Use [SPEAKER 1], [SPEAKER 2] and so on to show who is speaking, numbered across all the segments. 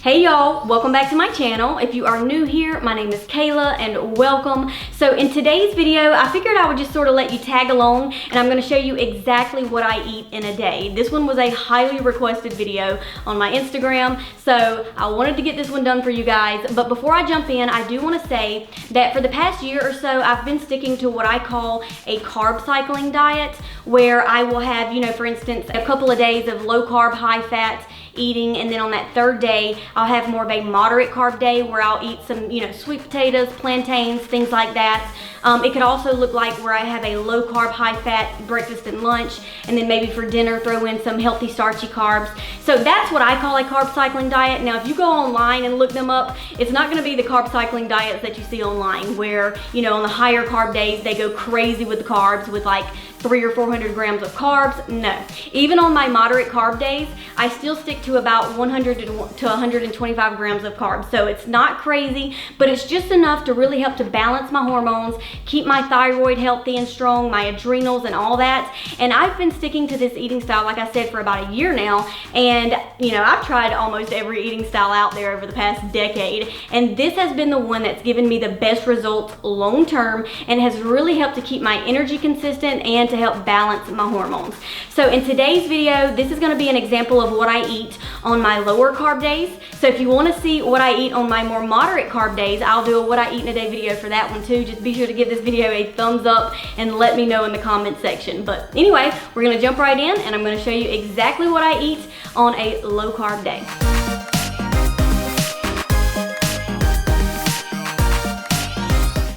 [SPEAKER 1] Hey y'all, welcome back to my channel. If you are new here, my name is Kayla and welcome. So in today's video, I figured I would just sort of let you tag along and I'm going to show you exactly what I eat in a day. This one was a highly requested video on my Instagram, so I wanted to get this one done for you guys. But before I jump in, I do want to say that for the past year or so, I've been sticking to what I call a carb cycling diet, where I will have, for instance, a couple of days of low carb, high fat eating, and then on that third day I'll have more of a moderate carb day where I'll eat some sweet potatoes, plantains, things like that. It could also look like where I have a low carb, high fat breakfast and lunch, and then maybe for dinner throw in some healthy starchy carbs. So that's what I call a carb cycling diet. Now if you go online and look them up, it's not going to be the carb cycling diets that you see online where on the higher carb days they go crazy with the carbs with like 300 or 400 grams of carbs. No, even on my moderate carb days I still stick to about 100 to 125 grams of carbs. So it's not crazy, but it's just enough to really help to balance my hormones, keep my thyroid healthy and strong, my adrenals and all that. And I've been sticking to this eating style, like I said, for about a year now. And I've tried almost every eating style out there over the past decade, and this has been the one that's given me the best results long term and has really helped to keep my energy consistent and to help balance my hormones. So in today's video, this is going to be an example of what I eat on my lower carb days. So if you want to see what I eat on my more moderate carb days, I'll do a what I eat in a day video for that one too. Just be sure to give this video a thumbs up and let me know in the comment section. But anyway, we're going to jump right in and I'm going to show you exactly what I eat on a low carb day.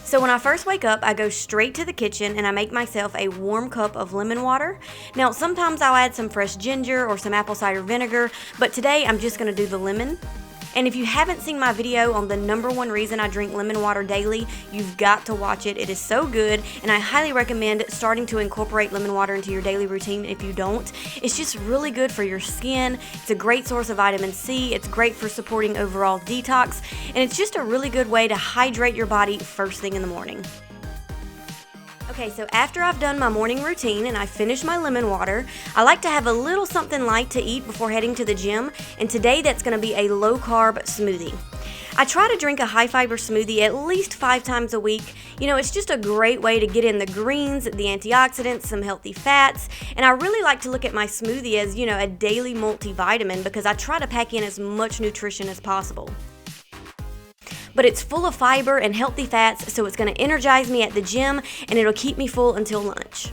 [SPEAKER 1] So when I first wake up, I go straight to the kitchen and I make myself a warm cup of lemon water. Now, sometimes I'll add some fresh ginger or some apple cider vinegar, but today I'm just gonna do the lemon. And if you haven't seen my video on the #1 reason I drink lemon water daily, you've got to watch it. It is so good, and I highly recommend starting to incorporate lemon water into your daily routine if you don't. It's just really good for your skin. It's a great source of vitamin C. It's great for supporting overall detox, and it's just a really good way to hydrate your body first thing in the morning. Okay, so after I've done my morning routine and I finish my lemon water, I like to have a little something light to eat before heading to the gym, and today that's going to be a low-carb smoothie. I try to drink a high-fiber smoothie at least 5 times a week. It's just a great way to get in the greens, the antioxidants, some healthy fats, and I really like to look at my smoothie as, a daily multivitamin because I try to pack in as much nutrition as possible. But it's full of fiber and healthy fats, so it's going to energize me at the gym and it'll keep me full until lunch.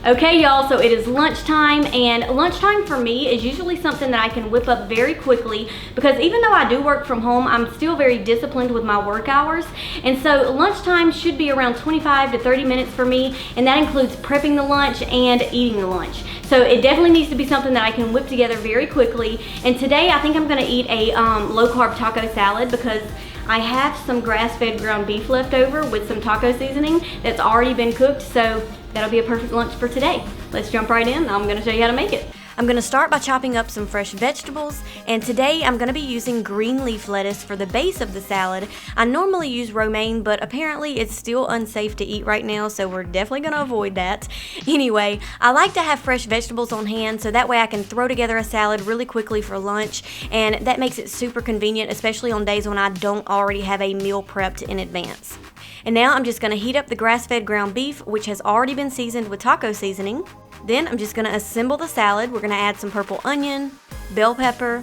[SPEAKER 1] Okay y'all, so it is lunchtime, and lunchtime for me is usually something that I can whip up very quickly because even though I do work from home, I'm still very disciplined with my work hours, and so lunchtime should be around 25 to 30 minutes for me, and that includes prepping the lunch and eating the lunch. So it definitely needs to be something that I can whip together very quickly, and today I think I'm going to eat a low-carb taco salad because I have some grass-fed ground beef left over with some taco seasoning that's already been cooked, so that'll be a perfect lunch for today. Let's jump right in. I'm going to show you how to make it. I'm going to start by chopping up some fresh vegetables, and today I'm going to be using green leaf lettuce for the base of the salad. I normally use romaine, but apparently it's still unsafe to eat right now, so we're definitely going to avoid that. Anyway, I like to have fresh vegetables on hand so that way I can throw together a salad really quickly for lunch, and that makes it super convenient, especially on days when I don't already have a meal prepped in advance. And now I'm just going to heat up the grass-fed ground beef, which has already been seasoned with taco seasoning. Then I'm just going to assemble the salad. We're going to add some purple onion, bell pepper,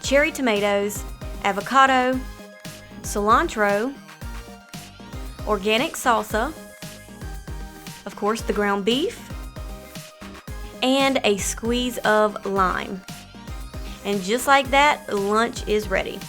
[SPEAKER 1] cherry tomatoes, avocado, cilantro, organic salsa, of course the ground beef, and a squeeze of lime. And just like that, lunch is ready.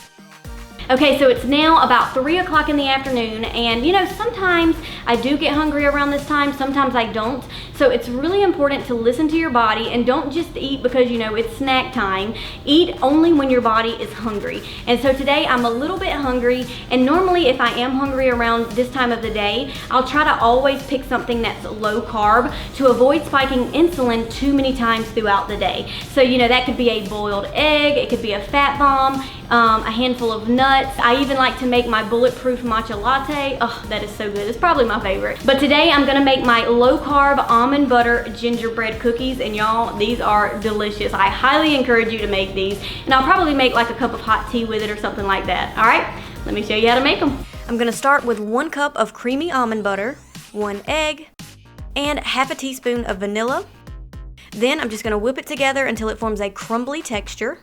[SPEAKER 1] Okay, so it's now about 3 o'clock in the afternoon, and sometimes I do get hungry around this time, sometimes I don't. So it's really important to listen to your body and don't just eat because it's snack time. Eat only when your body is hungry. And so today I'm a little bit hungry, and normally if I am hungry around this time of the day, I'll try to always pick something that's low carb to avoid spiking insulin too many times throughout the day. So that could be a boiled egg, it could be a fat bomb, a handful of nuts, nuts. I even like to make my bulletproof matcha latte. Oh, that is so good. It's probably my favorite. But today I'm gonna make my low carb almond butter gingerbread cookies, and y'all, these are delicious. I highly encourage you to make these, and I'll probably make like a cup of hot tea with it or something like that. All right, let me show you how to make them. I'm gonna start with 1 cup of creamy almond butter, 1 egg, and half a teaspoon of vanilla. Then I'm just gonna whip it together until it forms a crumbly texture.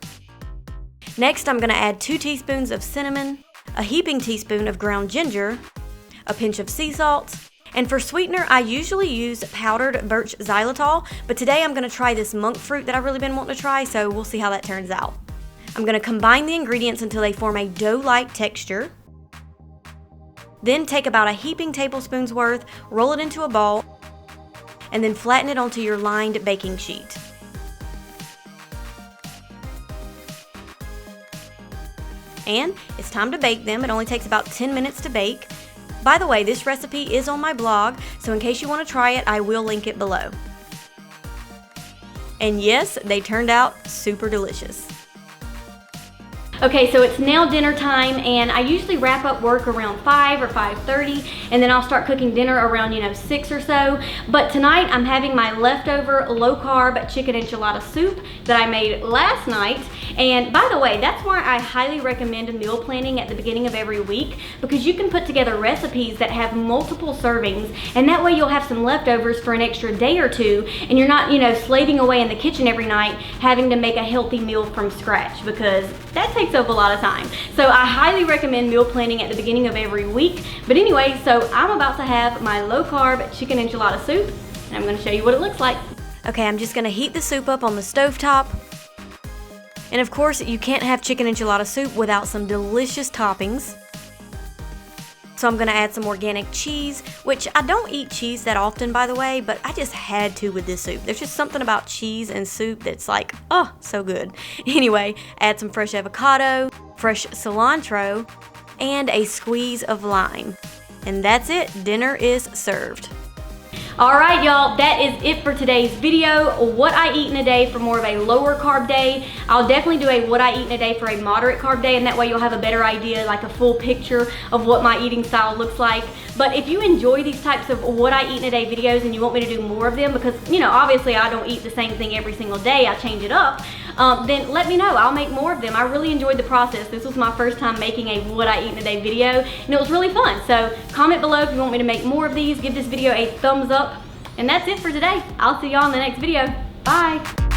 [SPEAKER 1] Next, I'm gonna add 2 teaspoons of cinnamon, a heaping teaspoon of ground ginger, a pinch of sea salt, and for sweetener, I usually use powdered birch xylitol, but today I'm gonna try this monk fruit that I've really been wanting to try, so we'll see how that turns out. I'm gonna combine the ingredients until they form a dough-like texture. Then take about a heaping tablespoon's worth, roll it into a ball, and then flatten it onto your lined baking sheet. And it's time to bake them. It only takes about 10 minutes to bake. By the way, this recipe is on my blog, so in case you want to try it, I will link it below. And yes, they turned out super delicious. Okay, so it's now dinner time, and I usually wrap up work around 5 or 5:30, and then I'll start cooking dinner around 6 or so. But tonight I'm having my leftover low-carb chicken enchilada soup that I made last night. And by the way, that's why I highly recommend meal planning at the beginning of every week, because you can put together recipes that have multiple servings, and that way you'll have some leftovers for an extra day or two, and you're not, slaving away in the kitchen every night having to make a healthy meal from scratch, because that takes up a lot of time. So I highly recommend meal planning at the beginning of every week. But anyway, so I'm about to have my low carb chicken enchilada soup, and I'm gonna show you what it looks like. Okay, I'm just gonna heat the soup up on the stovetop. And of course, you can't have chicken enchilada soup without some delicious toppings. So I'm gonna add some organic cheese, which I don't eat cheese that often, by the way, but I just had to with this soup. There's just something about cheese and soup that's like, oh, so good. Anyway, add some fresh avocado, fresh cilantro, and a squeeze of lime. And that's it, dinner is served. All right, y'all, that is it for today's video. What I eat in a day for more of a lower carb day. I'll definitely do a what I eat in a day for a moderate carb day, and that way you'll have a better idea, like a full picture of what my eating style looks like. But if you enjoy these types of what I eat in a day videos and you want me to do more of them, because obviously I don't eat the same thing every single day, I change it up, then let me know. I'll make more of them. I really enjoyed the process. This was my first time making a what I eat in a day video, and it was really fun. So comment below if you want me to make more of these. Give this video a thumbs up. And that's it for today. I'll see y'all in the next video. Bye.